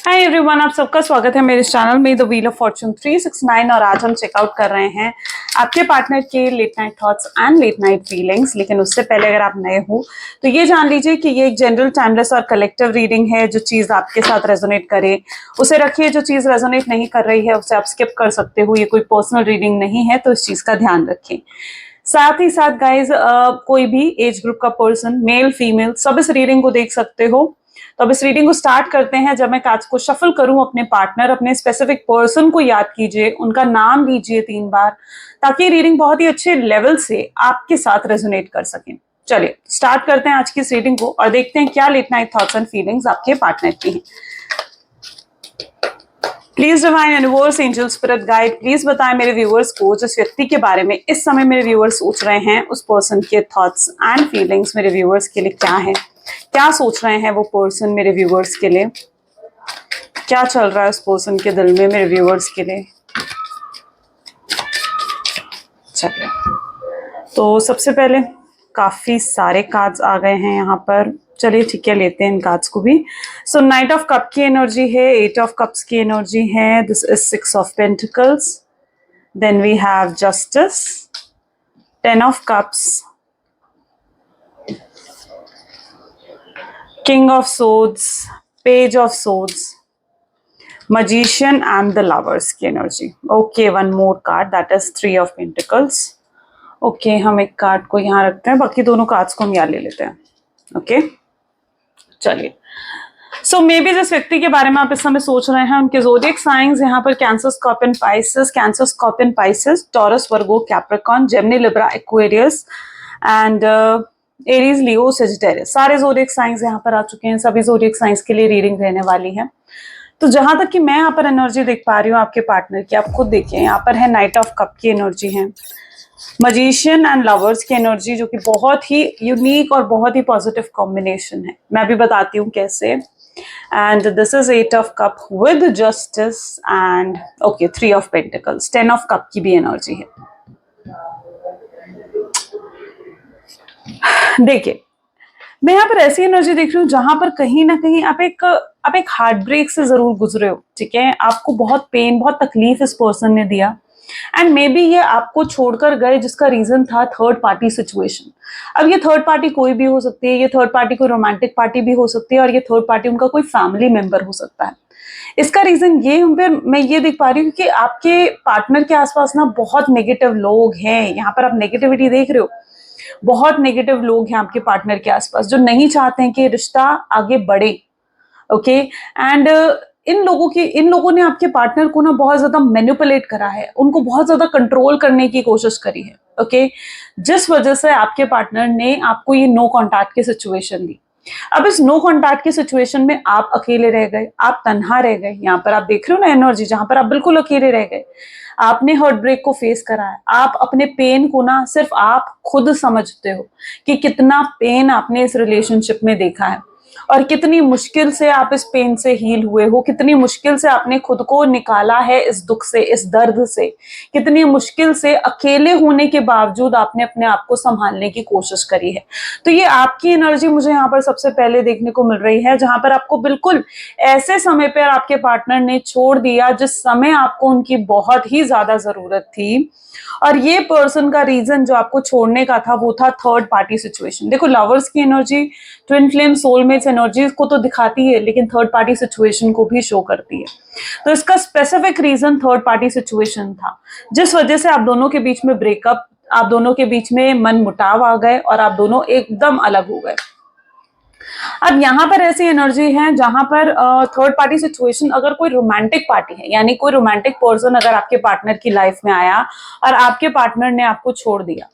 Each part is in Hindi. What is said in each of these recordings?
हाय एवरीवन, आप सबका स्वागत है मेरे चैनल में द व्हील ऑफ फॉर्चून 369। और आज हम चेकआउट कर रहे हैं आपके पार्टनर के late night thoughts and late night feelings. लेकिन उससे पहले अगर आप नए हो तो ये जान लीजिए कि ये एक जनरल, टाइमलेस और कलेक्टिव रीडिंग है। जो चीज़ आपके साथ रेजोनेट करे उसे रखिए, जो चीज़ रेजोनेट नहीं कर रही है उसे आप स्किप कर सकते हो। ये कोई पर्सनल रीडिंग नहीं है, तो इस चीज़ का ध्यान रखें। साथ ही साथ गाइज, कोई भी एज ग्रुप का पर्सन, मेल फीमेल, सब इस रीडिंग को देख सकते हो। तो अब इस रीडिंग को स्टार्ट करते हैं। जब मैं कार्ड्स को शफल करूं, अपने पार्टनर, अपने स्पेसिफिक पर्सन को याद कीजिए, उनका नाम लीजिए 3 बार, ताकि रीडिंग बहुत ही अच्छे लेवल से आपके साथ रेजोनेट कर सकें। चलिए स्टार्ट करते हैं आज की इस रीडिंग को और देखते हैं क्या late night thoughts and feelings आपके पार्टनर की हैं। Please divine universe, angel, spirit guide, please बताएं मेरे व्यूअर्स को जिस व्यक्ति के बारे में इस समय मेरे व्यूअर्स सोच रहे हैं, उस पर्सन के थॉट्स एंड फीलिंग्स मेरे व्यूअर्स के लिए क्या है। क्या सोच रहे हैं वो पर्सन मेरे व्यूअर्स के लिए, क्या चल रहा है उस पर्सन के दिल में मेरे व्यूअर्स के लिए। चलिए, तो सबसे पहले काफी सारे कार्ड्स आ गए हैं यहाँ पर। चलिए ठीक है, लेते हैं इन कार्ड्स को भी। सो नाइट ऑफ कप की एनर्जी है, 8 ऑफ कप्स की एनर्जी है, this is 6 of pentacles, then we have justice, 10 of cups, king of swords, page of swords, magician and the lovers की energy. Okay, one more card, that is 3 of pentacles. Okay, हम एक कार्ड को यहाँ रखते हैं, बाकी दोनों कार्ड्स को हम यहाँ ले लेते हैं। ओके चलिए, सो मे बी जिस व्यक्ति के बारे में आप इस समय सोच रहे हैं, उनके ज़ोडिएक साइंस यहाँ पर cancer, scorpion, Pisces, cancer, scorpion, Pisces, taurus, Virgo, Capricorn, Gemini, Libra, Aquarius and Aries, Leo, Sagittarius. सारे ज़ोडिएक साइंस यहाँ पर आ चुके हैं। सभी ज़ोडिएक साइंस के लिए रीडिंग रहने वाली है। तो जहां तक कि मैं यहाँ पर एनर्जी देख पा रही हूँ आपके पार्टनर की, आप खुद देखिए, यहाँ पर है नाइट ऑफ कप की एनर्जी है, मजिशियन एंड लवर्स की एनर्जी, जो कि बहुत ही यूनिक और बहुत ही पॉजिटिव कॉम्बिनेशन है। मैं भी बताती हूँ कैसे। And this is 8 of cup with justice and okay 3 of pentacles, 10 of cup की भी एनर्जी है। देखिए, मैं यहाँ पर ऐसी एनर्जी देख रही हूँ जहां पर कहीं ना कहीं आप एक हार्ट ब्रेक से जरूर गुजरे हो। ठीक है, आपको बहुत पेन, बहुत तकलीफ इस पर्सन ने दिया, एंड मे बी ये आपको छोड़कर गए जिसका रीजन था थर्ड पार्टी सिचुएशन। अब ये थर्ड पार्टी कोई भी हो सकती है, ये थर्ड पार्टी कोई रोमांटिक पार्टी भी हो सकती है, और ये थर्ड पार्टी उनका कोई फैमिली मेंबर हो सकता है। इसका रीजन ये मैं ये देख पा रही हूँ कि आपके पार्टनर के आसपास ना बहुत नेगेटिव लोग हैं। यहाँ पर आप नेगेटिविटी देख रहे हो, बहुत नेगेटिव लोग हैं आपके पार्टनर के आसपास जो नहीं चाहते हैं कि रिश्ता आगे बढ़े। ओके, एंड इन लोगों ने आपके पार्टनर को ना बहुत ज्यादा मैनिपुलेट करा है, उनको बहुत ज्यादा कंट्रोल करने की कोशिश करी है। ओके, जिस वजह से आपके पार्टनर ने आपको ये नो कॉन्टैक्ट की सिचुएशन दी। अब इस नो कॉन्टैक्ट की सिचुएशन में आप अकेले रह गए, आप तन्हा रह गए। यहाँ पर आप देख रहे हो ना एनर्जी, जहां पर आप बिल्कुल अकेले रह गए। आपने हार्ट ब्रेक को फेस करा है। आप अपने पेन को ना सिर्फ आप खुद समझते हो कि कितना पेन आपने इस रिलेशनशिप में देखा है, और कितनी मुश्किल से आप इस पेन से हील हुए हो, कितनी मुश्किल से आपने खुद को निकाला है इस दुख से, इस दर्द से, कितनी मुश्किल से अकेले होने के बावजूद आपने अपने आप को संभालने की कोशिश करी है। तो ये आपकी एनर्जी मुझे यहाँ पर सबसे पहले देखने को मिल रही है, जहां पर आपको बिल्कुल ऐसे समय पर आपके पार्टनर ने छोड़ दिया जिस समय आपको उनकी बहुत ही ज्यादा जरूरत थी। और ये पर्सन का रीजन जो आपको छोड़ने का था वो था थर्ड पार्टी सिचुएशन। देखो, लवर्स की energy twin flame soulmates energy को तो दिखाती है, लेकिन थर्ड पार्टी सिचुएशन को भी शो करती है। तो इसका specific reason third party situation था, जिस वजह से आप दोनों के बीच में ब्रेकअप, आप दोनों के बीच में मन मुटाव आ गए और आप दोनों एकदम अलग हो गए। अब यहाँ पर ऐसी एनर्जी है जहां पर थर्ड पार्टी सिचुएशन, अगर कोई रोमांटिक पार्टी है, यानी कोई रोमांटिक पर्सन अगर आपके पार्टनर की लाइफ में आया और आपके पार्टनर ने आपको छोड़ दिया,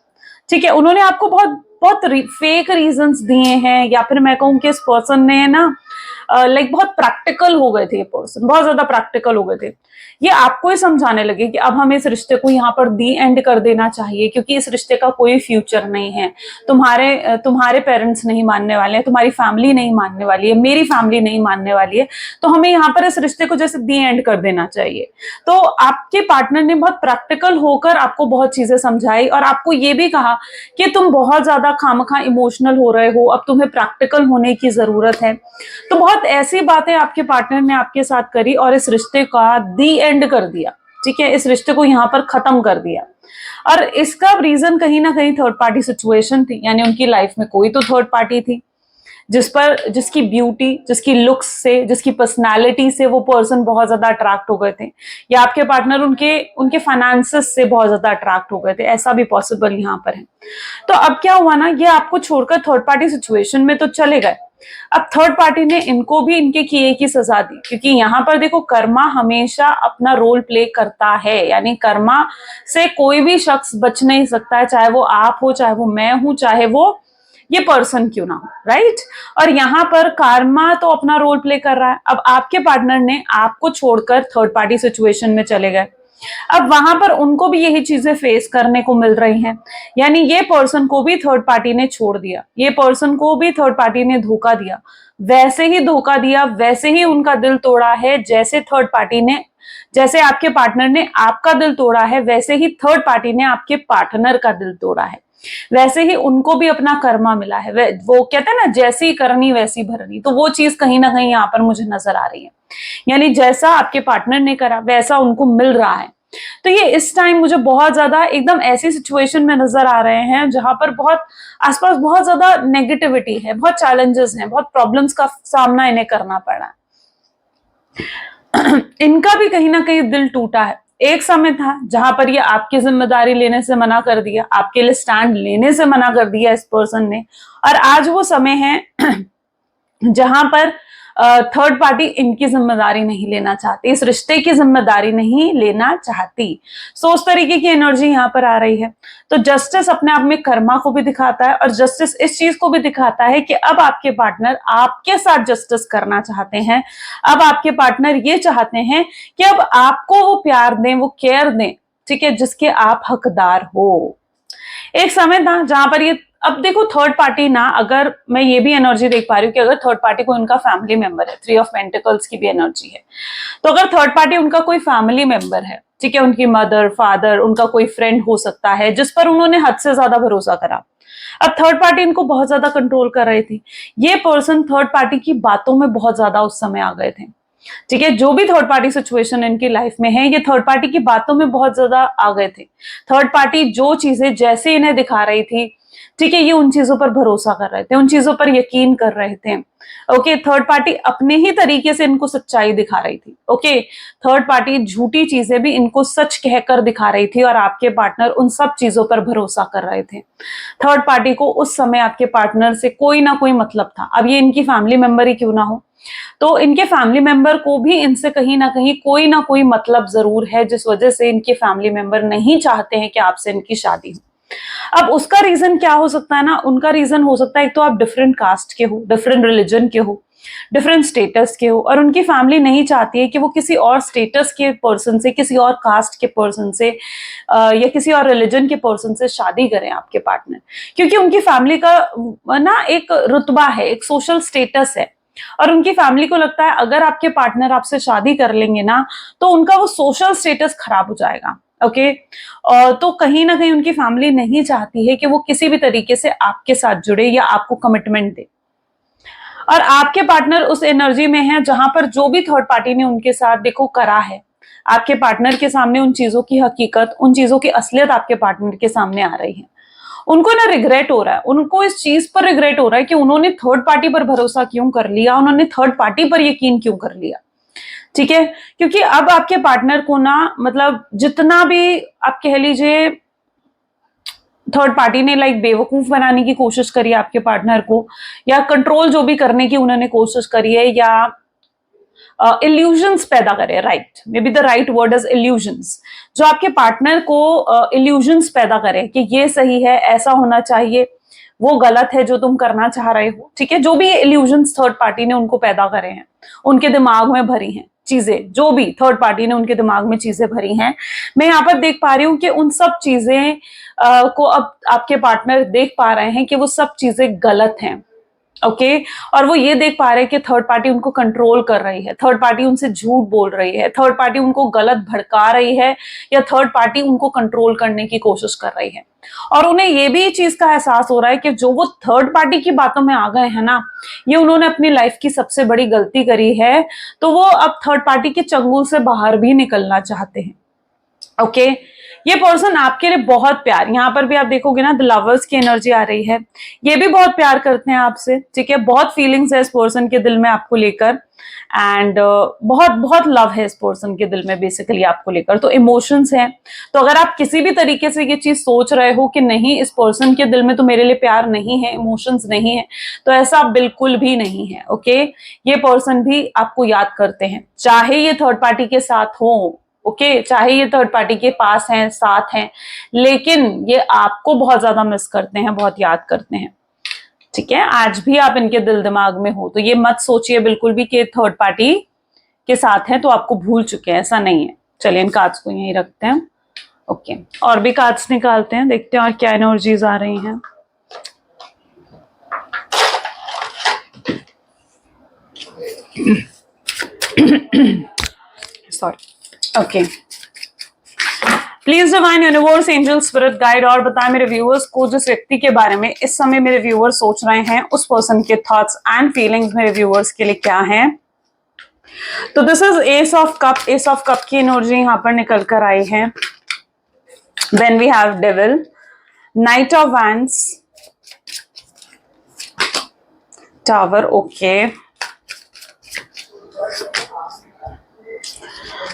ठीक है, उन्होंने आपको बहुत बहुत फेक रीजंस दिए हैं, या फिर मैं कहूँ कि इस पर्सन ने ना बहुत प्रैक्टिकल हो गए थे। ये पर्सन बहुत ज्यादा प्रैक्टिकल हो गए थे। ये आपको ही समझाने लगे कि अब हमें इस रिश्ते को यहाँ पर दी एंड कर देना चाहिए, क्योंकि इस रिश्ते का कोई फ्यूचर नहीं है। तुम्हारे पेरेंट्स नहीं मानने वाले हैं, तुम्हारी फैमिली नहीं मानने वाली है, मेरी फैमिली नहीं मानने वाली है, तो हमें यहाँ पर इस रिश्ते को जैसे दी एंड कर देना चाहिए। तो आपके पार्टनर ने बहुत प्रैक्टिकल होकर आपको बहुत चीजें समझाई, और आपको ये भी कहा कि तुम बहुत ज्यादा खामखा इमोशनल हो रहे हो, अब तुम्हें प्रैक्टिकल होने की जरूरत है। तो बहुत बहुत ऐसी बातें आपके पार्टनर ने आपके साथ करी और इस रिश्ते का दी एंड कर दिया, ठीक है, इस रिश्ते को यहाँ पर खत्म कर दिया। और इसका रीजन कहीं ना कहीं थर्ड पार्टी सिचुएशन थी, यानी उनकी लाइफ में कोई तो थर्ड पार्टी थी जिसकी ब्यूटी, जिसकी लुक्स से, जिसकी पर्सनालिटी से वो पर्सन बहुत ज्यादा अट्रैक्ट हो गए थे, या आपके पार्टनर उनके फाइनेंसेस से बहुत ज्यादा अट्रैक्ट हो गए थे, ऐसा भी पॉसिबल यहाँ पर है। तो अब क्या हुआ ना, ये आपको छोड़कर थर्ड पार्टी सिचुएशन में तो चले गए। अब थर्ड पार्टी ने इनको भी इनके किए की सजा दी, क्योंकि यहाँ पर देखो कर्मा हमेशा अपना रोल प्ले करता है, यानी कर्मा से कोई भी शख्स बच नहीं सकता है, चाहे वो आप हो, चाहे वो मैं हूं, चाहे वो ये पर्सन क्यों ना हो, राइट। और यहाँ पर कर्मा तो अपना रोल प्ले कर रहा है। अब आपके पार्टनर ने आपको छोड़कर थर्ड पार्टी सिचुएशन में चले गए, अब वहां पर उनको भी यही चीजें फेस करने को मिल रही हैं, यानी ये पर्सन को भी थर्ड पार्टी ने छोड़ दिया, ये पर्सन को भी थर्ड पार्टी ने धोखा दिया, वैसे ही धोखा दिया, वैसे ही उनका दिल तोड़ा है, जैसे आपके पार्टनर ने आपका दिल तोड़ा है, वैसे ही थर्ड पार्टी ने आपके पार्टनर का दिल तोड़ा है, वैसे ही उनको भी अपना कर्मा मिला है। वो कहते हैं ना, जैसी करनी वैसी भरनी, तो वो चीज कहीं ना कहीं यहाँ पर मुझे नजर आ रही है, यानी जैसा आपके पार्टनर ने करा वैसा उनको मिल रहा है। तो ये इस टाइम मुझे बहुत ज्यादा एकदम ऐसी सिचुएशन में नजर आ रहे हैं जहां पर बहुत आसपास बहुत ज्यादा नेगेटिविटी है, बहुत चैलेंजेस हैं, बहुत प्रॉब्लम्स का सामना इन्हें करना पड़ा है। इनका भी कहीं ना कहीं दिल टूटा है। एक समय था जहां पर ये आपकी जिम्मेदारी लेने से मना कर दिया, आपके लिए स्टैंड लेने से मना कर दिया इस पर्सन ने, और आज वो समय है जहां पर थर्ड पार्टी इनकी जिम्मेदारी नहीं लेना चाहती, इस रिश्ते की जिम्मेदारी नहीं लेना चाहती। सो उस तरीके की एनर्जी यहाँ पर आ रही है। तो जस्टिस अपने आप में कर्मा को भी दिखाता है, और जस्टिस इस चीज को भी दिखाता है कि अब आपके पार्टनर आपके साथ जस्टिस करना चाहते हैं। अब आपके पार्टनर ये चाहते हैं कि अब आपको वो प्यार दें, वो केयर दें, ठीक है, जिसके आप हकदार हो। एक समय था जहां पर ये, अब देखो थर्ड पार्टी ना, अगर मैं ये भी एनर्जी देख पा रही हूँ कि अगर थर्ड पार्टी को उनका फैमिली मेंबर है, 3 ऑफ पेंटिकल्स की भी एनर्जी है, तो अगर थर्ड पार्टी उनका कोई फैमिली मेंबर है, ठीक है, उनकी मदर, फादर, उनका कोई फ्रेंड हो सकता है जिस पर उन्होंने हद से ज्यादा भरोसा करा, अब थर्ड पार्टी इनको बहुत ज्यादा कंट्रोल कर रही थी, ये पर्सन थर्ड पार्टी की बातों में बहुत ज्यादा उस समय आ गए थे, ठीक है, जो भी थर्ड पार्टी सिचुएशन इनकी लाइफ में है, ये थर्ड पार्टी की बातों में बहुत ज्यादा आ गए थे। थर्ड पार्टी जो चीजें जैसे इन्हें दिखा रही थी, ठीक है, ये उन चीजों पर भरोसा कर रहे थे, उन चीजों पर यकीन कर रहे थे। ओके, थर्ड पार्टी अपने ही तरीके से इनको सच्चाई दिखा रही थी। ओके, थर्ड पार्टी झूठी चीजें भी इनको सच कहकर दिखा रही थी, और आपके पार्टनर उन सब चीजों पर भरोसा कर रहे थे। थर्ड पार्टी को उस समय आपके पार्टनर से कोई ना कोई मतलब था, अब ये इनकी फैमिली मेंबर ही क्यों ना हो, तो इनके फैमिली मेंबर को भी इनसे कहीं ना कोई मतलब जरूर है, जिस वजह से इनके फैमिली मेंबर नहीं चाहते हैं कि आपसे इनकी शादी हो। अब उसका रीजन क्या हो सकता है ना, उनका रीजन हो सकता है, एक तो आप डिफरेंट कास्ट के हो, डिफरेंट रिलीजन के हो, डिफरेंट स्टेटस के हो, और उनकी फैमिली नहीं चाहती है कि वो किसी और स्टेटस के पर्सन से, किसी और कास्ट के पर्सन से या किसी और रिलीजन के पर्सन से शादी करें आपके पार्टनर, क्योंकि उनकी फैमिली का ना एक रुतबा है, एक सोशल स्टेटस है, और उनकी फैमिली को लगता है अगर आपके पार्टनर आपसे शादी कर लेंगे ना, तो उनका वो सोशल स्टेटस खराब हो जाएगा। ओके, तो कहीं ना कहीं उनकी फैमिली नहीं चाहती है कि वो किसी भी तरीके से आपके साथ जुड़े या आपको कमिटमेंट दे, और आपके पार्टनर उस एनर्जी में है जहां पर जो भी थर्ड पार्टी ने उनके साथ देखो करा है, आपके पार्टनर के सामने उन चीजों की हकीकत, उन चीजों की असलियत आपके पार्टनर के सामने आ रही है। उनको ना रिग्रेट हो रहा है, उनको इस चीज पर रिग्रेट हो रहा है कि उन्होंने थर्ड पार्टी पर भरोसा क्यों कर लिया, उन्होंने थर्ड पार्टी पर यकीन क्यों कर लिया, ठीक है, क्योंकि अब आपके पार्टनर को ना, मतलब जितना भी आप कह लीजिए थर्ड पार्टी ने लाइक बेवकूफ बनाने की कोशिश करी है आपके पार्टनर को, या कंट्रोल जो भी करने की उन्होंने कोशिश करी है, या इल्यूजन्स पैदा करे, right, may be the right word is illusions, जो आपके पार्टनर को इल्यूजन्स पैदा करे कि ये सही है, ऐसा होना चाहिए, वो गलत है जो तुम करना चाह रहे हो, ठीक है, जो भी इल्यूजन्स थर्ड पार्टी ने उनको पैदा करे हैं, उनके दिमाग में भरी हैं चीजें, जो भी थर्ड पार्टी ने उनके दिमाग में चीजें भरी हैं, मैं यहाँ पर देख पा रही हूँ कि उन सब चीजें को अब आपके पार्टनर देख पा रहे हैं कि वो सब चीजें गलत हैं। ओके और वो ये देख पा रहे हैं कि थर्ड पार्टी उनको कंट्रोल कर रही है, थर्ड पार्टी उनसे झूठ बोल रही है, थर्ड पार्टी उनको गलत भड़का रही है, या थर्ड पार्टी उनको कंट्रोल करने की कोशिश कर रही है। और उन्हें ये भी चीज का एहसास हो रहा है कि जो वो थर्ड पार्टी की बातों में आ गए हैं ना, ये उन्होंने अपनी लाइफ की सबसे बड़ी गलती करी है। तो वो अब थर्ड पार्टी के चंगुल से बाहर भी निकलना चाहते हैं। ओके ये पर्सन आपके लिए बहुत प्यार, यहां पर भी आप देखोगे ना द लवर्स की एनर्जी आ रही है, ये भी बहुत प्यार करते हैं आपसे, ठीक है, बहुत फीलिंग्स है इस पर्सन के दिल में आपको लेकर, एंड बहुत बहुत लव है इस पर्सन के दिल में बेसिकली आपको लेकर, तो इमोशंस हैं। तो अगर आप किसी भी तरीके से ये चीज सोच रहे हो कि नहीं इस पर्सन के दिल में तो मेरे लिए प्यार नहीं है, इमोशंस नहीं है, तो ऐसा बिल्कुल भी नहीं है। ओके ये पर्सन भी आपको याद करते हैं, चाहे ये थर्ड पार्टी के साथ हो, ओके चाहे ये थर्ड पार्टी के पास हैं, साथ हैं, लेकिन ये आपको बहुत ज्यादा मिस करते हैं, बहुत याद करते हैं, ठीक है। आज भी आप इनके दिल दिमाग में हो, तो ये मत सोचिए बिल्कुल भी कि थर्ड पार्टी के साथ हैं तो आपको भूल चुके हैं, ऐसा नहीं है। चलिए इन कार्ड्स को यहीं रखते हैं। ओके और भी कार्ड्स निकालते हैं, देखते हैं और क्या एनर्जीज आ रही हैं। Sorry. Okay please divine universe angel spirit guide और बताएं मेरे व्यूअर्स को जिस व्यक्ति के बारे में इस समय मेरे व्यूअर्स सोच रहे हैं, उस पर्सन के थॉट्स एंड फीलिंग्स मेरे व्यूअर्स के लिए क्या हैं। तो this is ace of cup, ace of cup की एनर्जी यहां पर निकल कर आई है। Then we have devil, knight of wands, tower, okay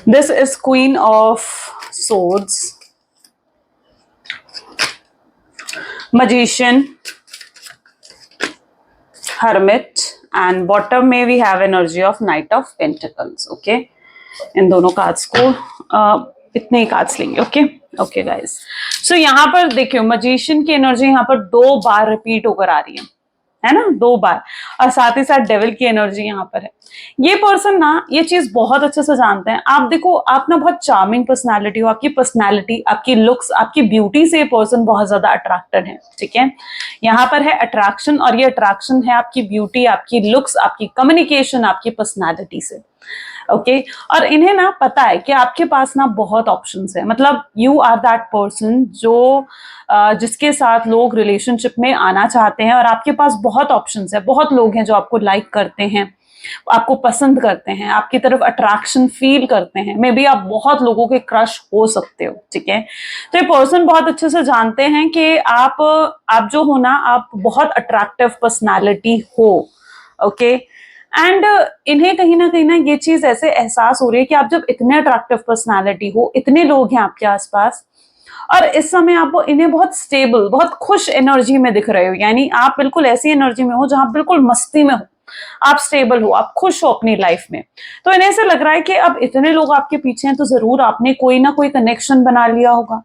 this is queen of swords, magician, hermit, and bottom में we have energy of knight of pentacles. okay इन दोनों कार्ड्स को इतने ही कार्ड्स लेंगे। ओके गाइस, सो यहाँ पर देखियो मजिशियन की एनर्जी यहाँ पर 2 बार रिपीट होकर आ रही है ना, 2 बार, और साथ ही साथ डेविल की एनर्जी यहाँ पर है। ये पर्सन ना ये चीज बहुत अच्छे से जानते हैं। आप देखो आप ना बहुत चार्मिंग पर्सनालिटी हो, आपकी पर्सनालिटी, आपकी लुक्स, आपकी ब्यूटी से ये पर्सन बहुत ज्यादा अट्रैक्टेड है, ठीक है। यहाँ पर है अट्रैक्शन, और ये अट्रैक्शन है आपकी ब्यूटी, आपकी लुक्स, आपकी कम्युनिकेशन, आपकी पर्सनालिटी से। ओके और इन्हें ना पता है कि आपके पास ना बहुत ऑप्शंस है, मतलब यू आर दैट पर्सन जो जिसके साथ लोग रिलेशनशिप में आना चाहते हैं, और आपके पास बहुत ऑप्शंस है, बहुत लोग हैं जो आपको लाइक करते हैं, आपको पसंद करते हैं, आपकी तरफ अट्रैक्शन फील करते हैं, मे बी आप बहुत लोगों के क्रश हो सकते हो, ठीक है। तो ये पर्सन बहुत अच्छे से जानते हैं कि आप जो हो ना, आप बहुत अट्रैक्टिव पर्सनालिटी हो, ओके एंड इन्हें कहीं ना ये चीज ऐसे एहसास हो रही है कि आप जब इतने अट्रैक्टिव पर्सनालिटी हो, इतने लोग हैं आपके आसपास, और इस समय आप इन्हें बहुत स्टेबल, बहुत खुश एनर्जी में दिख रहे हो, यानी आप बिल्कुल ऐसी एनर्जी में हो जहां बिल्कुल मस्ती में हो, आप स्टेबल हो, आप खुश हो अपनी लाइफ में। तो इन्हें ऐसे लग रहा है कि अब इतने लोग आपके पीछे हैं तो जरूर आपने कोई ना कोई कनेक्शन बना लिया होगा,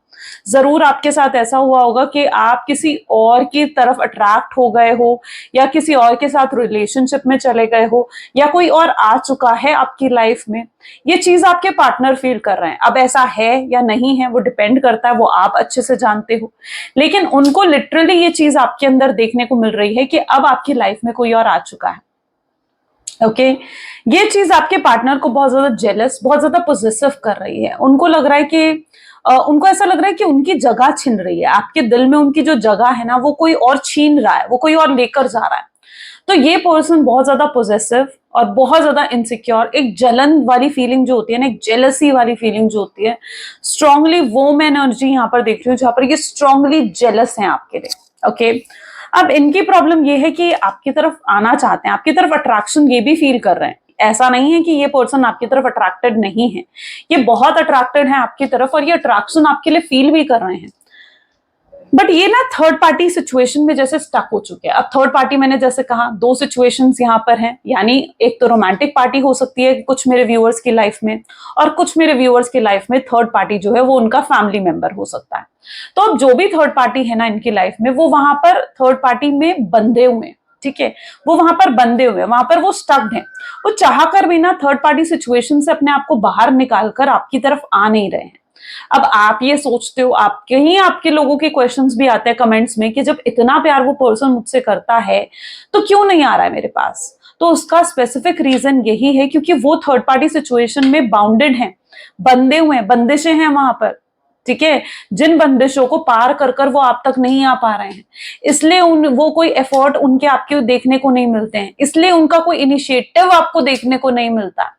जरूर आपके साथ ऐसा हुआ होगा कि आप किसी और की तरफ अट्रैक्ट हो गए हो, या किसी और के साथ रिलेशनशिप में चले गए हो, या कोई और आ चुका है आपकी लाइफ में। ये चीज आपके पार्टनर फील कर रहे हैं। अब ऐसा है या नहीं है वो डिपेंड करता है, वो आप अच्छे से जानते हो, लेकिन उनको लिटरली ये चीज आपके अंदर देखने को मिल रही है कि अब आपकी लाइफ में कोई और आ चुका है। ओके ये चीज आपके पार्टनर को बहुत ज्यादा जेलस, बहुत ज्यादा पोजेसिव कर रही है। उनको लग रहा है कि उनको ऐसा लग रहा है कि उनकी जगह छिन रही है, आपके दिल में उनकी जो जगह है ना वो कोई और छीन रहा है, वो कोई और लेकर जा रहा है। तो ये पर्सन बहुत ज्यादा पोजेसिव और बहुत ज्यादा इनसिक्योर, एक जलन वाली फीलिंग जो होती है ना, एक जेलसी वाली फीलिंग जो होती है, स्ट्रांगली वो मैं एनर्जी यहाँ पर देख रही हूँ जहां पर ये स्ट्रांगली जेलस है आपके लिए। ओके अब इनकी प्रॉब्लम ये है कि आपकी तरफ आना चाहते हैं, आपकी तरफ अट्रैक्शन ये भी फील कर रहे हैं। ऐसा नहीं है कि ये पर्सन आपकी तरफ अट्रैक्टेड नहीं है, ये बहुत अट्रैक्टेड है आपकी तरफ, और ये अट्रैक्शन आपके लिए फील भी कर रहे हैं। बट ये ना थर्ड पार्टी सिचुएशन में जैसे स्टक हो चुके हैं। अब थर्ड पार्टी मैंने जैसे कहा 2 सिचुएशंस यहाँ पर हैं, यानी एक तो रोमांटिक पार्टी हो सकती है कुछ मेरे व्यूअर्स की लाइफ में, और कुछ मेरे व्यूअर्स की लाइफ में थर्ड पार्टी जो है वो उनका फैमिली मेंबर हो सकता है। तो अब जो भी थर्ड पार्टी है ना इनकी लाइफ में, वो वहां पर थर्ड पार्टी में बंधे हुए हैं, ठीक है, वो वहां पर बंधे हुए हैं, वहां पर वो स्टक्ड हैं। वो चाह कर भी ना थर्ड पार्टी सिचुएशन से अपने आप को बाहर निकालकर आपकी तरफ आ नहीं रहे हैं। अब आप ये सोचते हो, आपके ही आपके लोगों के क्वेश्चंस भी आते हैं कमेंट्स में कि जब इतना प्यार वो पर्सन मुझसे करता है तो क्यों नहीं आ रहा है मेरे पास। तो उसका स्पेसिफिक रीजन यही है क्योंकि वो थर्ड पार्टी सिचुएशन में बाउंडेड हैं, बंधे हुए हैं, बंदिशें हैं वहां पर, ठीक है। जिन बंदिशों को पार कर कर वो आप तक नहीं आ पा रहे हैं, इसलिए वो कोई एफर्ट उनके आपके देखने को नहीं मिलते हैं, इसलिए उनका कोई इनिशिएटिव आपको देखने को नहीं मिलता,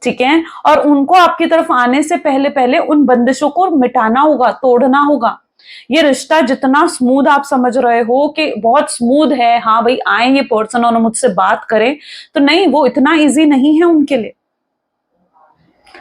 ठीक है। और उनको आपकी तरफ आने से पहले पहले उन बंदिशों को मिटाना होगा, तोड़ना होगा। ये रिश्ता जितना स्मूथ आप समझ रहे हो कि बहुत स्मूथ है, हाँ भाई आए ये पर्सन और मुझसे बात करें, तो नहीं, वो इतना इजी नहीं है उनके लिए।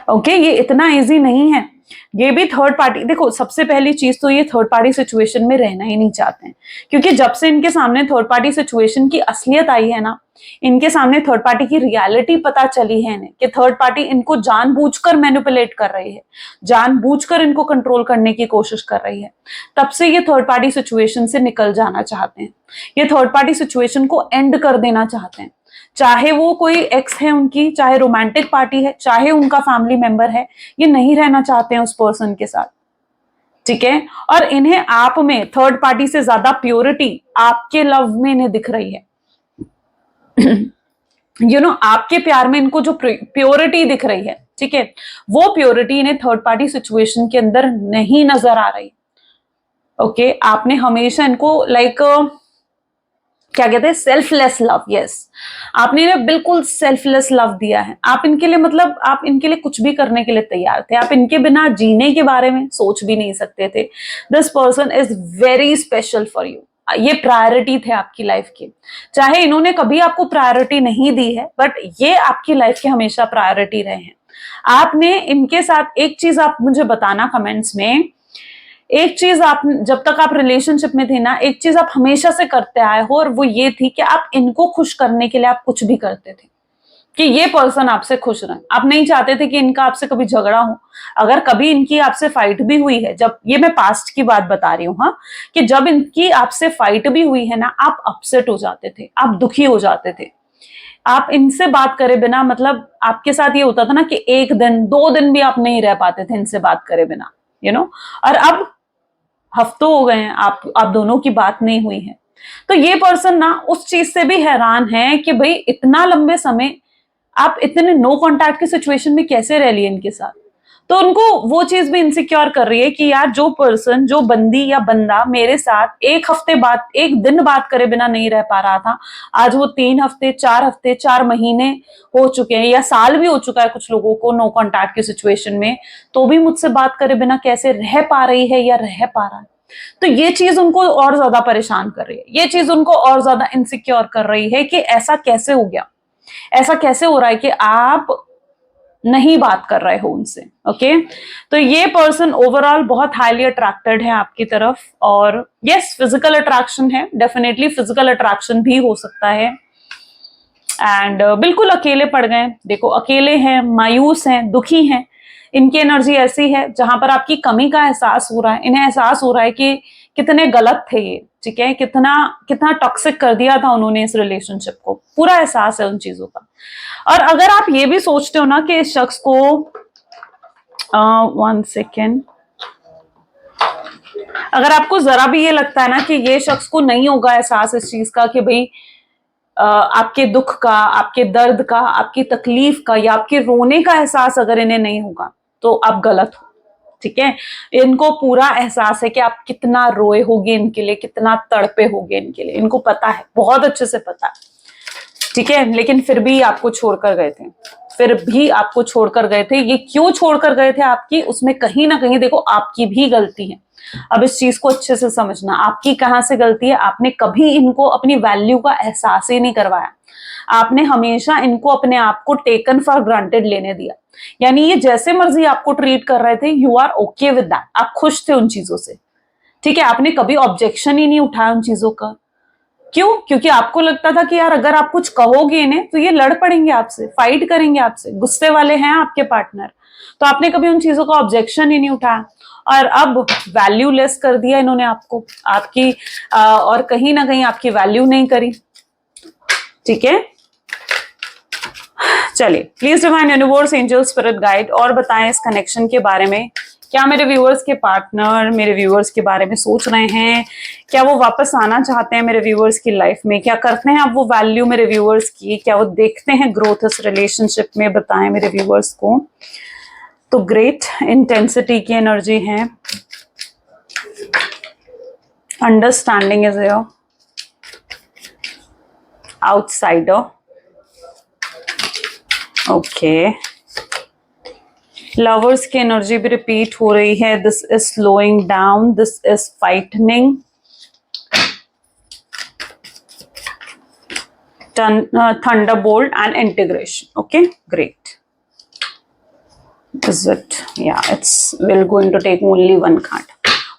ओके, ये इतना इजी नहीं है। ये भी थर्ड पार्टी, देखो सबसे पहली चीज तो ये थर्ड पार्टी सिचुएशन में रहना ही नहीं चाहते हैं, क्योंकि जब से इनके सामने थर्ड पार्टी सिचुएशन की असलियत आई है ना, इनके सामने थर्ड पार्टी की रियलिटी पता चली है इन्हें कि थर्ड पार्टी इनको जानबूझकर मैनिपुलेट कर रही है, जानबूझकर इनको कंट्रोल करने की कोशिश कर रही है, तब से ये थर्ड पार्टी सिचुएशन से निकल जाना चाहते हैं। ये थर्ड पार्टी सिचुएशन को एंड कर देना चाहते हैं, चाहे वो कोई एक्स है उनकी, चाहे रोमांटिक पार्टी है, चाहे उनका फैमिली मेंबर है, ये नहीं रहना चाहते हैं उस पर्सन के साथ, ठीक है। और इन्हें आप में थर्ड पार्टी से ज्यादा प्योरिटी आपके लव में इन्हें दिख रही है। आपके प्यार में इनको जो प्योरिटी दिख रही है, ठीक है, वो प्योरिटी इन्हें थर्ड पार्टी सिचुएशन के अंदर नहीं नजर आ रही। ओके, आपने हमेशा इनको क्या कहते हैं, सेल्फलेस लव, यस, आपने इन्हें बिल्कुल सेल्फलेस लव दिया है। आप इनके लिए मतलब आप इनके लिए कुछ भी करने के लिए तैयार थे, आप इनके बिना जीने के बारे में सोच भी नहीं सकते थे। This person is very special for you, ये प्रायोरिटी थे आपकी लाइफ की। चाहे इन्होंने कभी आपको प्रायोरिटी नहीं दी है, बट ये आपकी लाइफ के हमेशा प्रायोरिटी रहे हैं। आपने इनके साथ एक चीज आप मुझे बताना कमेंट्स में, एक चीज आप जब तक आप रिलेशनशिप में थे ना, एक चीज आप हमेशा से करते आए हो, और वो ये थी कि आप इनको खुश करने के लिए आप कुछ भी करते थे कि ये पर्सन आपसे खुश रहे। आप नहीं चाहते थे कि इनका आपसे कभी झगड़ा हो। अगर कभी इनकी आपसे फाइट भी हुई है, जब, ये मैं पास्ट की बात बता रही हूँ, हाँ, कि जब इनकी आपसे फाइट भी हुई है ना, आप अपसेट हो जाते थे, आप दुखी हो जाते थे। आप इनसे बात करे बिना, मतलब आपके साथ ये होता था ना कि एक दिन 2 दिन भी आप नहीं रह पाते थे इनसे बात करे बिना, और अब हफ्तों हो गए हैं आप दोनों की बात नहीं हुई है। तो ये पर्सन ना उस चीज से भी हैरान है कि भाई इतना लंबे समय आप इतने नो कांटेक्ट की सिचुएशन में कैसे रह लिए इनके साथ। तो उनको वो चीज भी इनसिक्योर कर रही है कि यार जो पर्सन, जो बंदी या बंदा मेरे साथ एक हफ्ते बाद, एक दिन बात करे बिना नहीं रह पा रहा था, आज वो 3 हफ्ते, 4 हफ्ते, 4 महीने हो चुके हैं, या साल भी हो चुका है कुछ लोगों को नो कांटेक्ट की सिचुएशन में, तो भी मुझसे बात करे बिना कैसे रह पा रही है या रह पा रहा है। तो ये चीज उनको और ज्यादा परेशान कर रही है, ये चीज उनको और ज्यादा इनसिक्योर कर रही है कि ऐसा कैसे हो गया, ऐसा कैसे हो रहा है कि आप नहीं बात कर रहे हो उनसे। ओके, तो ये पर्सन ओवरऑल बहुत हाईली अट्रैक्टेड है आपकी तरफ, और यस, फिजिकल अट्रैक्शन है, डेफिनेटली फिजिकल अट्रैक्शन भी हो सकता है। एंड बिल्कुल अकेले पड़ गए, देखो अकेले हैं, मायूस हैं, दुखी हैं। इनकी एनर्जी ऐसी है जहां पर आपकी कमी का एहसास हो रहा है, इन्हें एहसास हो रहा है कि कितने गलत थे ये, ठीक है, कितना कितना टॉक्सिक कर दिया था उन्होंने इस रिलेशनशिप को, पूरा एहसास है उन चीजों का। और अगर आप ये भी सोचते हो ना कि इस शख्स को 1 सेकेंड, अगर आपको जरा भी ये लगता है ना कि ये शख्स को नहीं होगा एहसास इस चीज का कि भाई आपके दुख का, आपके दर्द का, आपकी तकलीफ का, या आपके रोने का एहसास अगर इन्हें नहीं होगा, तो आप गलत हो, ठीक है। इनको पूरा एहसास है कि आप कितना रोए होगे इनके लिए, कितना तड़पे होगे इनके लिए, इनको पता है, बहुत अच्छे से पता है, ठीक है। लेकिन फिर भी आपको छोड़कर गए थे, फिर भी आपको छोड़कर गए थे। ये क्यों छोड़कर गए थे आपकी, उसमें कहीं ना कहीं देखो आपकी भी गलती है। अब इस चीज को अच्छे से समझना, आपकी कहां से गलती है। आपने कभी इनको अपनी वैल्यू का एहसास ही नहीं करवाया, आपने हमेशा इनको अपने आप को टेकन फॉर ग्रांटेड लेने दिया। यानी ये जैसे मर्जी आपको ट्रीट कर रहे थे, you are okay with that, आप खुश थे उन चीजों से, ठीक है। आपने कभी ऑब्जेक्शन ही नहीं उठाया उन चीजों का। क्यों? क्योंकि आपको लगता था कि यार अगर आप कुछ कहोगे इन्हें तो ये लड़ पड़ेंगे आपसे, फाइट करेंगे आपसे, गुस्से वाले हैं आपके पार्टनर। तो आपने कभी उन चीजों का ऑब्जेक्शन ही नहीं उठाया, और अब वैल्यू लेस कर दिया इन्होंने आपको, आपकी और कहीं ना कहीं आपकी वैल्यू नहीं करी, ठीक है। चलिए, please divine universe, angel, spirit guide और बताएं इस कनेक्शन के बारे में। क्या मेरे व्यूअर्स के पार्टनर मेरे व्यूअर्स के बारे में सोच रहे हैं? क्या वो वापस आना चाहते हैं मेरे व्यूअर्स की लाइफ में? क्या करते हैं अब वो वैल्यू मेरे व्यूअर्स की? क्या वो देखते हैं ग्रोथ इस रिलेशनशिप में? बताएं मेरे व्यूअर्स को। तो ग्रेट इंटेंसिटी की एनर्जी है, understanding is here, outsider, okay. Lovers की एनर्जी भी रिपीट हो रही है, this is slowing down, this is frightening, thunderbolt and integration. Okay, great. Is it? Yeah, it's we're going to take only one card.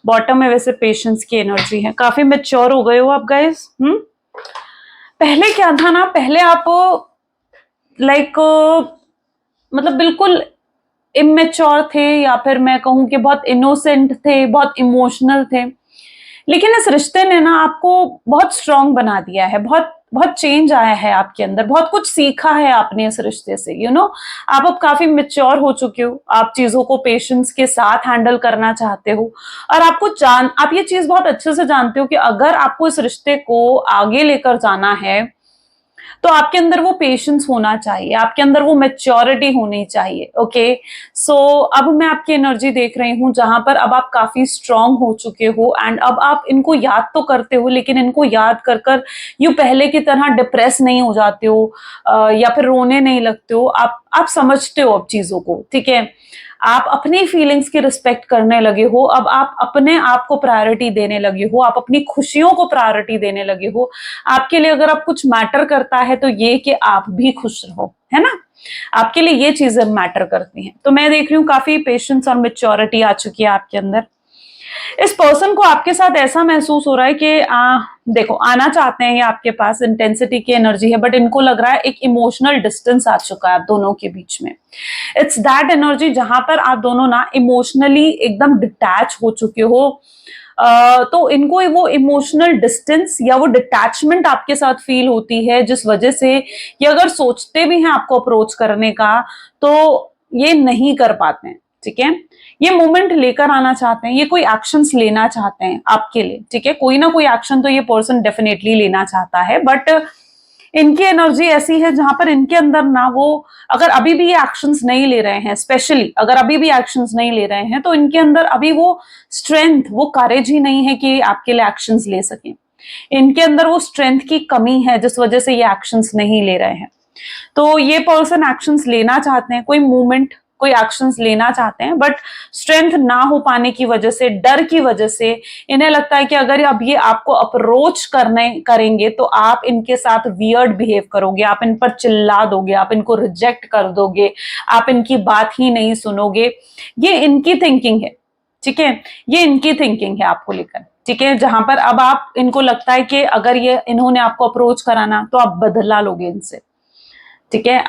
Bottom में वैसे पेशेंस की एनर्जी है, काफी मैच्योर हो गए हो आप गाइस। पहले क्या था ना, पहले आप लाइक मतलब बिल्कुल इमेच्योर थे, या फिर मैं कहूं कि बहुत इनोसेंट थे, बहुत इमोशनल थे। लेकिन इस रिश्ते ने ना आपको बहुत स्ट्रांग बना दिया है, बहुत बहुत चेंज आया है आपके अंदर, बहुत कुछ सीखा है आपने इस रिश्ते से। आप अब काफी मेच्योर हो चुके हो, आप चीजों को पेशेंस के साथ हैंडल करना चाहते हो, और आप ये चीज बहुत अच्छे से जानते हो कि अगर आपको इस रिश्ते को आगे लेकर जाना है तो आपके अंदर वो पेशेंस होना चाहिए, आपके अंदर वो मेच्योरिटी होनी चाहिए। ओके, सो अब मैं आपकी एनर्जी देख रही हूं जहां पर अब आप काफी स्ट्रांग हो चुके हो, एंड अब आप इनको याद तो करते हो, लेकिन इनको याद कर कर यूं पहले की तरह डिप्रेस नहीं हो जाते हो, या फिर रोने नहीं लगते हो। आप समझते हो अब चीजों को, ठीक है। आप अपनी फीलिंग्स की रिस्पेक्ट करने लगे हो, अब आप अपने आप को प्रायोरिटी देने लगे हो, आप अपनी खुशियों को प्रायोरिटी देने लगे हो। आपके लिए अगर आप कुछ मैटर करता है तो ये कि आप भी खुश रहो, है ना, आपके लिए ये चीजें मैटर करती हैं। तो मैं देख रही हूँ काफी पेशेंस और मेच्योरिटी आ चुकी है आपके अंदर। इस पर्सन को आपके साथ ऐसा महसूस हो रहा है कि देखो, आना चाहते हैं ये आपके पास, इंटेंसिटी की एनर्जी है, बट इनको लग रहा है एक इमोशनल डिस्टेंस आ चुका है आप दोनों के बीच में। इट्स दैट एनर्जी जहां पर आप दोनों ना इमोशनली एकदम डिटैच हो चुके हो। तो इनको वो इमोशनल डिस्टेंस या वो डिटैचमेंट आपके साथ फील होती है, जिस वजह से ये अगर सोचते भी हैं आपको अप्रोच करने का तो ये नहीं कर पाते हैं, ठीक है। ये मोमेंट लेकर आना चाहते हैं, ये कोई एक्शंस लेना चाहते हैं आपके लिए, ठीक है। कोई ना कोई एक्शन तो ये पर्सन डेफिनेटली लेना चाहता है, बट इनकी एनर्जी ऐसी है जहां पर इनके अंदर ना वो, अगर अभी भी ये एक्शंस नहीं ले रहे हैं, स्पेशली अगर अभी भी एक्शंस नहीं ले रहे हैं, तो इनके अंदर अभी वो स्ट्रेंथ, वो करेज ही नहीं है कि आपके लिए एक्शंस ले सकें। इनके अंदर वो स्ट्रेंथ की कमी है जिस वजह से ये एक्शंस नहीं ले रहे हैं। तो ये पर्सन एक्शंस लेना चाहते हैं, कोई मूवमेंट, कोई एक्शंस लेना चाहते हैं, बट स्ट्रेंथ ना हो पाने की वजह से, डर की वजह से इन्हें लगता है कि अगर अब ये आपको अप्रोच करेंगे तो आप इनके साथ वियर्ड बिहेव करोगे, आप इन पर चिल्ला दोगे, आप इनको रिजेक्ट कर दोगे, आप इनकी बात ही नहीं सुनोगे। ये इनकी थिंकिंग है, ठीक है, ये इनकी थिंकिंग है आपको लेकर, ठीक है। जहां पर अब आप, इनको लगता है कि अगर ये इन्होंने आपको अप्रोच कराना तो आप बदला लोगे इनसे, ठीक है।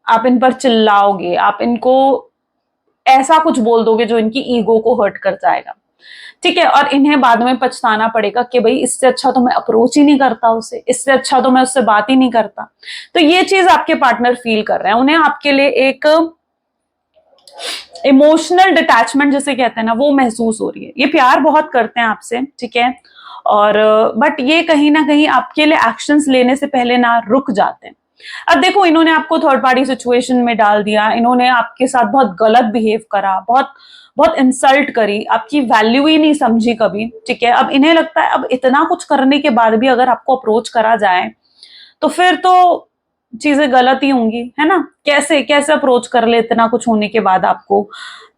आप इन पर चिल्लाओगे, आप इनको ऐसा कुछ बोल दोगे जो इनकी ईगो को हर्ट कर जाएगा, ठीक है। और इन्हें बाद में पछताना पड़ेगा कि भाई इससे अच्छा तो मैं अप्रोच ही नहीं करता उसे, इससे अच्छा तो मैं उससे बात ही नहीं करता। तो ये चीज आपके पार्टनर फील कर रहे हैं, उन्हें आपके लिए एक इमोशनल डिटैचमेंट जिसे कहते हैं ना, वो महसूस हो रही है। ये प्यार बहुत करते हैं आपसे, ठीक है, और बट ये कहीं ना कहीं आपके लिए एक्शंस लेने से पहले ना रुक जाते हैं। अब देखो, इन्होंने आपको थर्ड पार्टी सिचुएशन में डाल दिया, इन्होंने आपके साथ बहुत गलत बिहेव करा, बहुत बहुत इंसल्ट करी, आपकी वैल्यू ही नहीं समझी कभी, ठीक है। अब इन्हें लगता है अब इतना कुछ करने के बाद भी अगर आपको अप्रोच करा जाए तो फिर तो चीजें गलत ही होंगी, है ना। कैसे कैसे अप्रोच कर ले इतना कुछ होने के बाद आपको,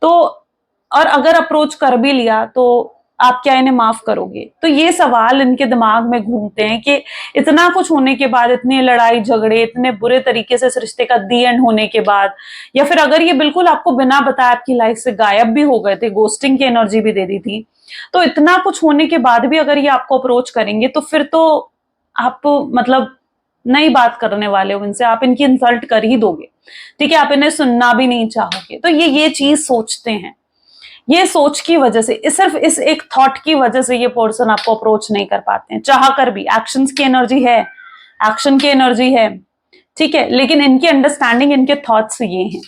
तो और अगर अप्रोच कर भी लिया तो आप क्या इन्हें माफ करोगे? तो ये सवाल इनके दिमाग में घूमते हैं कि इतना कुछ होने के बाद, इतनी लड़ाई झगड़े, इतने बुरे तरीके से इस रिश्ते का दी एंड होने के बाद, या फिर अगर ये बिल्कुल आपको बिना बताए आपकी लाइफ से गायब भी हो गए थे, गोस्टिंग की एनर्जी भी दे दी थी, तो इतना कुछ होने के बाद भी अगर ये आपको अप्रोच करेंगे तो फिर तो आप मतलब नहीं बात करने वाले हो इनसे, आप इनकी इंसल्ट कर ही दोगे, ठीक है, आप इन्हें सुनना भी नहीं चाहोगे। तो ये चीज सोचते हैं, ये सोच की वजह से, सिर्फ इस एक थॉट की वजह से ये पर्सन आपको अप्रोच नहीं कर पाते हैं, चाह कर भी। एक्शंस की एनर्जी है, एक्शन की एनर्जी है, ठीक है, लेकिन इनकी अंडरस्टैंडिंग, इनके थॉट्स ये हैं,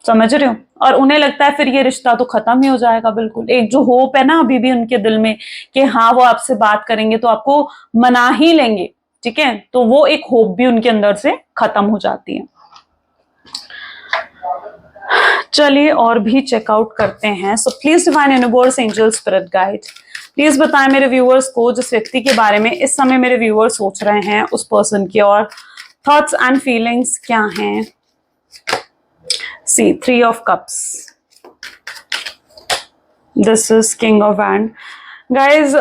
समझ रहे हो, और उन्हें लगता है फिर ये रिश्ता तो खत्म ही हो जाएगा बिल्कुल। एक जो होप है ना अभी भी उनके दिल में कि हाँ वो आपसे बात करेंगे तो आपको मना ही लेंगे, ठीक है, तो वो एक होप भी उनके अंदर से खत्म हो जाती है। चलिए और भी चेकआउट करते हैं। So please divine universe, angel, spirit guide, please बताएं मेरे व्यूअर्स को जिस व्यक्ति के बारे में इस समय मेरे व्यूअर्स सोच रहे हैं, उस पर्सन की और थॉट्स एंड फीलिंग्स क्या हैं। सी 3 of cups, this is king of wand, guys।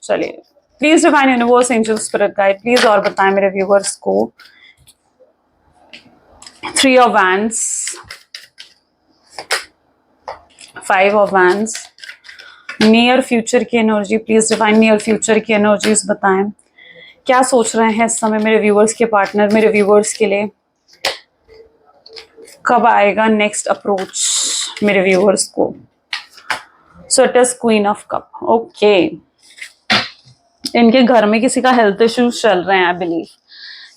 चलिए please divine universe, angel, spirit guide, please और बताएं मेरे व्यूअर्स को 3 of wands, 5 of wands, near future की energy, please divine near future की एनर्जीज बताएं, क्या सोच रहे हैं इस समय मेरे व्यूअर्स के पार्टनर मेरे व्यूअर्स के लिए, कब आएगा नेक्स्ट अप्रोच मेरे व्यूअर्स को। So it is queen of cup, okay. इनके घर में किसी का हेल्थ इश्यूज चल रहे हैं आई बिलीव,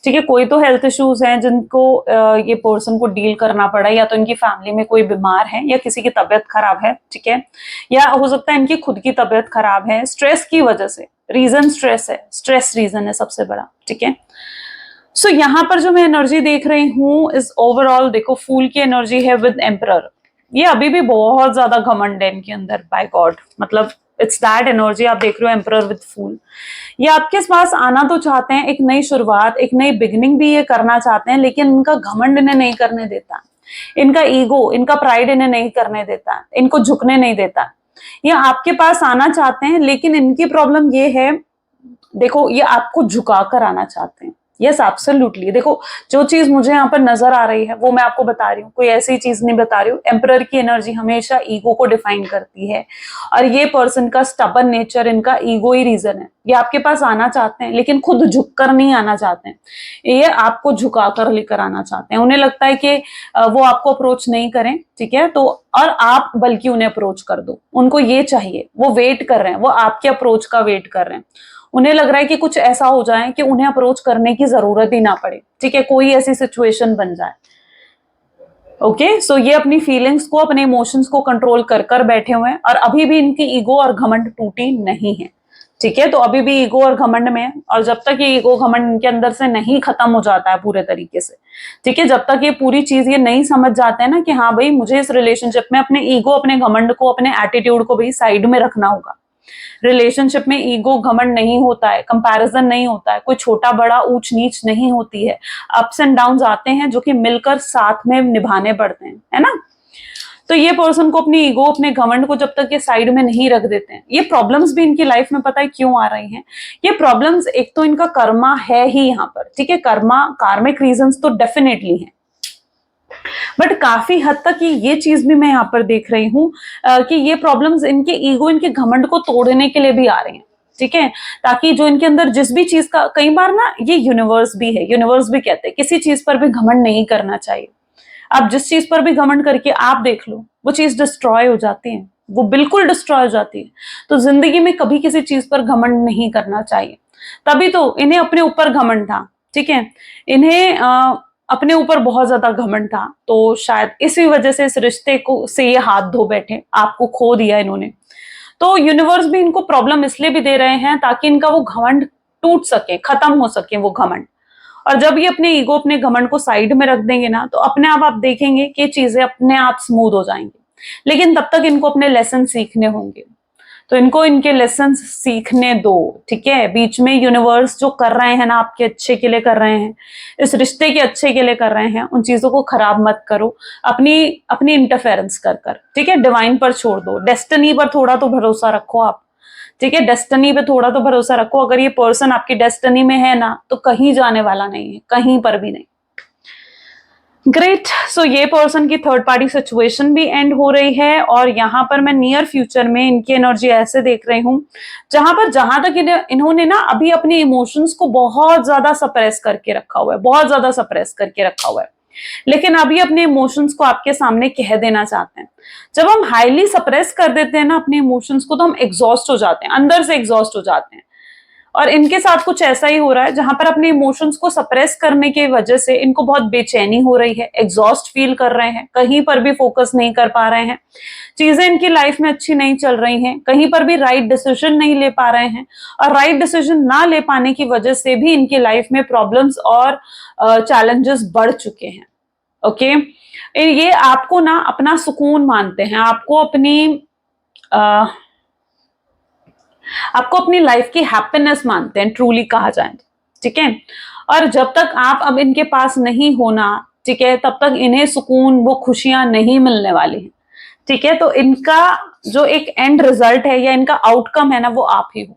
ठीक है, कोई तो हेल्थ इश्यूज हैं जिनको ये पर्सन को डील करना पड़ा, या तो इनकी फैमिली में कोई बीमार है या किसी की तबीयत खराब है, ठीक है, या हो सकता है इनकी खुद की तबीयत खराब है स्ट्रेस की वजह से, रीजन स्ट्रेस है, स्ट्रेस रीजन है सबसे बड़ा, ठीक है। सो यहाँ पर जो मैं एनर्जी देख रही हूँ इस ओवरऑल, देखो फूल की एनर्जी है विद एम्परर, ये अभी भी बहुत ज्यादा घमंड है इनके अंदर, बाय गॉड, मतलब इट्स दैट एनर्जी आप देख रहे हो, एम्परर विद फूल। ये आपके पास आना तो चाहते हैं, एक नई शुरुआत, एक नई बिगिनिंग भी ये करना चाहते हैं, लेकिन इनका घमंड इन्हें नहीं करने देता, इनका ईगो, इनका प्राइड इन्हें नहीं करने देता, इनको झुकने नहीं देता। ये आपके पास आना चाहते हैं, लेकिन इनकी प्रॉब्लम ये है, देखो ये आपको झुका कर आना चाहते हैं। यस एब्सोल्युटली, देखो जो चीज मुझे यहाँ पर नजर आ रही है वो मैं आपको बता रही हूँ, कोई ऐसी चीज नहीं बता रही हूँ। एम्परर की एनर्जी हमेशा ईगो को डिफाइन करती है, और ये पर्सन का स्टबर्न नेचर, इनका ईगो ही रीजन है। ये आपके पास आना चाहते हैं लेकिन खुद झुक कर नहीं आना चाहते हैं, ये आपको झुका कर लेकर आना चाहते हैं। उन्हें लगता है कि वो आपको अप्रोच नहीं करें, ठीक है, तो और आप बल्कि उन्हें अप्रोच कर दो, उनको ये चाहिए, वो वेट कर रहे हैं, वो आपके अप्रोच का वेट कर रहे हैं। उन्हें लग रहा है कि कुछ ऐसा हो जाए कि उन्हें अप्रोच करने की जरूरत ही ना पड़े, ठीक है, कोई ऐसी सिचुएशन बन जाए। ओके, सो ये अपनी फीलिंग्स को, अपने इमोशंस को कंट्रोल कर कर बैठे हुए हैं, और अभी भी इनकी ईगो और घमंड टूटी नहीं है, ठीक है, तो अभी भी ईगो और घमंड में है, और जब तक ये ईगो घमंड इनके अंदर से नहीं खत्म हो जाता है पूरे तरीके से, ठीक है, जब तक ये पूरी चीज ये नहीं समझ जाते हैं ना कि हाँ भाई मुझे इस रिलेशनशिप में अपने ईगो, अपने घमंड को, अपने एटीट्यूड को भी साइड में रखना होगा। रिलेशनशिप में ईगो घमंड नहीं होता है, कंपैरिजन नहीं होता है, कोई छोटा बड़ा ऊंच नीच नहीं होती है, अप्स एंड डाउन्स आते हैं जो कि मिलकर साथ में निभाने पड़ते हैं, है ना। तो ये पर्सन को अपनी ईगो, अपने घमंड को जब तक ये साइड में नहीं रख देते हैं, ये प्रॉब्लम्स भी इनकी लाइफ में पता है क्यों आ रही हैं। ये प्रॉब्लम्स एक तो इनका कर्मा है ही यहाँ पर, ठीक है, कर्मा, कार्मिक रीजंस तो डेफिनेटली है, बट काफी हद तक ये चीज भी मैं यहाँ पर देख रही हूँ कि ये प्रॉब्लम्स इनके ईगो, इनके घमंड को तोड़ने के लिए भी आ रही हैं, ठीक है, ताकि जो इनके अंदर जिस भी चीज का, कई बार ना ये यूनिवर्स भी है, यूनिवर्स भी कहते हैं किसी चीज पर भी घमंड नहीं करना चाहिए। आप जिस चीज पर भी घमंड करके आप देख लो, वो चीज डिस्ट्रॉय हो जाती है, वो बिल्कुल डिस्ट्रॉय हो जाती है। तो जिंदगी में कभी किसी चीज पर घमंड नहीं करना चाहिए। तभी तो इन्हें अपने ऊपर घमंड था, ठीक है, इन्हें अपने ऊपर बहुत ज्यादा घमंड था, तो शायद इसी वजह से इस रिश्ते को से ये हाथ धो बैठे, आपको खो दिया इन्होंने। तो यूनिवर्स भी इनको प्रॉब्लम इसलिए भी दे रहे हैं ताकि इनका वो घमंड टूट सके, खत्म हो सके वो घमंड। और जब ये अपने ईगो, अपने घमंड को साइड में रख देंगे ना, तो अपने आप देखेंगे कि चीजें अपने आप स्मूथ हो जाएंगी। लेकिन तब तक इनको अपने लेसन सीखने होंगे, तो इनको इनके लेसन सीखने दो, ठीक है। बीच में यूनिवर्स जो कर रहे हैं ना, आपके अच्छे के लिए कर रहे हैं, इस रिश्ते के अच्छे के लिए कर रहे हैं, उन चीजों को खराब मत करो अपनी अपनी इंटरफेरेंस कर कर, ठीक है। डिवाइन पर छोड़ दो, डेस्टिनी पर थोड़ा तो भरोसा रखो आप, ठीक है, डेस्टिनी पे थोड़ा तो भरोसा रखो। अगर ये पर्सन आपकी डेस्टिनी में है ना, तो कहीं जाने वाला नहीं है, कहीं पर भी नहीं। ग्रेट, सो ये पर्सन की थर्ड पार्टी सिचुएशन भी एंड हो रही है, और यहाँ पर मैं नियर फ्यूचर में इनकी एनर्जी ऐसे देख रही हूँ जहां तक इन्होंने ना अभी अपने इमोशंस को बहुत ज्यादा सप्रेस करके रखा हुआ है, बहुत ज्यादा सप्रेस करके रखा हुआ है, लेकिन अभी अपने इमोशंस को आपके सामने कह देना चाहते हैं। जब हम हाईली सप्रेस कर देते हैं ना अपने इमोशंस को, तो हम एग्जॉस्ट हो जाते हैं, अंदर से एग्जॉस्ट हो जाते हैं। और इनके साथ कुछ ऐसा ही हो रहा है जहां पर अपने इमोशंस को सप्रेस करने की वजह से इनको बहुत बेचैनी हो रही है, एग्जॉस्ट फील कर रहे हैं, कहीं पर भी फोकस नहीं कर पा रहे हैं, चीजें इनकी लाइफ में अच्छी नहीं चल रही हैं, कहीं पर भी राइट डिसीजन नहीं ले पा रहे हैं, और राइट डिसीजन ना ले पाने की वजह से भी इनकी लाइफ में प्रॉब्लम्स और चैलेंजेस बढ़ चुके हैं। ओके, ये आपको ना अपना सुकून मानते हैं, आपको अपनी लाइफ की हैप्पीनेस मानते हैं, ट्रूली कहा जाए, ठीक है। और जब तक आप अब इनके पास नहीं होना, ठीक है, तब तक इन्हें सुकून, वो खुशियां नहीं मिलने वाली हैं, ठीक है। तो इनका जो एक एंड रिजल्ट है या इनका आउटकम है ना, वो आप ही हो।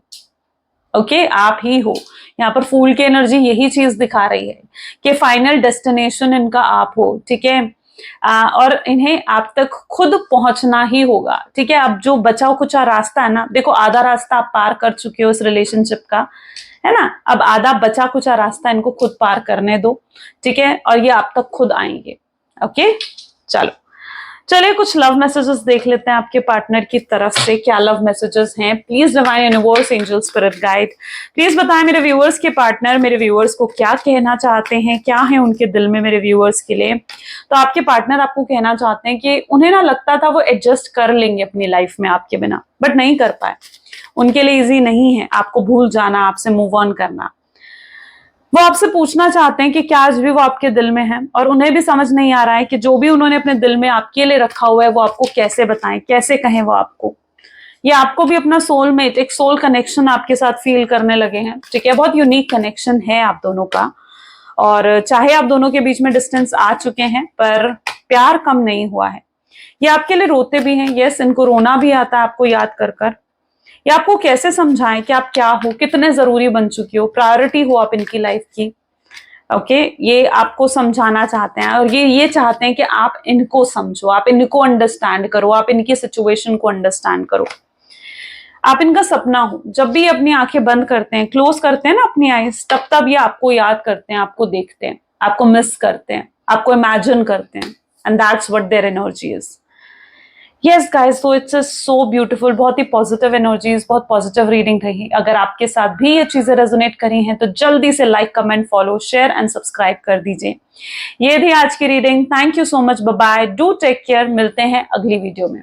ओके, आप ही हो। यहाँ पर फूल की एनर्जी यही चीज दिखा रही है कि फाइनल डेस्टिनेशन इनका आप हो, ठीक है। और इन्हें आप तक खुद पहुंचना ही होगा, ठीक है। अब जो बचा कुचा रास्ता है ना, देखो आधा रास्ता आप पार कर चुके हो इस रिलेशनशिप का, है ना। अब आधा बचा कुचा रास्ता इनको खुद पार करने दो, ठीक है, और ये आप तक खुद आएंगे। ओके, चलो चलिए कुछ लव मैसेजेस देख लेते हैं आपके पार्टनर की तरफ से, क्या लव मैसेजेस हैं। Please divine universe, angel, spirit guide, please बताएं मेरे व्यूअर्स के पार्टनर मेरे व्यूअर्स को क्या कहना चाहते हैं, क्या है उनके दिल में मेरे व्यूअर्स के लिए। तो आपके पार्टनर आपको कहना चाहते हैं कि उन्हें ना लगता था वो एडजस्ट कर लेंगे अपनी लाइफ में आपके बिना, बट नहीं कर पाए। उनके लिए इजी नहीं है आपको भूल जाना, आपसे मूव ऑन करना। वो आपसे पूछना चाहते हैं कि क्या आज भी वो आपके दिल में है, और उन्हें भी समझ नहीं आ रहा है कि जो भी उन्होंने अपने दिल में आपके लिए रखा हुआ है वो आपको कैसे बताएं, कैसे कहें वो आपको। ये आपको भी अपना सोलमेट, एक सोल कनेक्शन आपके साथ फील करने लगे हैं, ठीक है। बहुत यूनिक कनेक्शन है आप दोनों का, और चाहे आप दोनों के बीच में डिस्टेंस आ चुके हैं पर प्यार कम नहीं हुआ है। ये आपके लिए रोते भी हैं, यस, इनको रोना भी आता है आपको याद कर कर। या आपको कैसे समझाएं कि आप क्या हो, कितने जरूरी बन चुकी हो, प्रायोरिटी हो आप इनकी लाइफ की। ओके, ये आपको समझाना चाहते हैं, और ये चाहते हैं कि आप इनको समझो, आप इनको अंडरस्टैंड करो, आप इनकी सिचुएशन को अंडरस्टैंड करो। आप इनका सपना हो। जब भी अपनी आंखें बंद करते हैं, क्लोज करते हैं ना अपनी आईज, तब ये आपको याद करते हैं, आपको देखते हैं, आपको मिस करते हैं, आपको इमेजिन करते हैं, and that's what their energy is. Yes guys, so it's so beautiful, बहुत ही पॉजिटिव एनर्जीज, बहुत पॉजिटिव रीडिंग रही। अगर आपके साथ भी ये चीजें रेजोनेट करी हैं तो जल्दी से like, comment, follow, share and subscribe कर दीजिए। ये थी आज की reading. Thank you so much, bye bye, do take care, मिलते हैं अगली वीडियो में।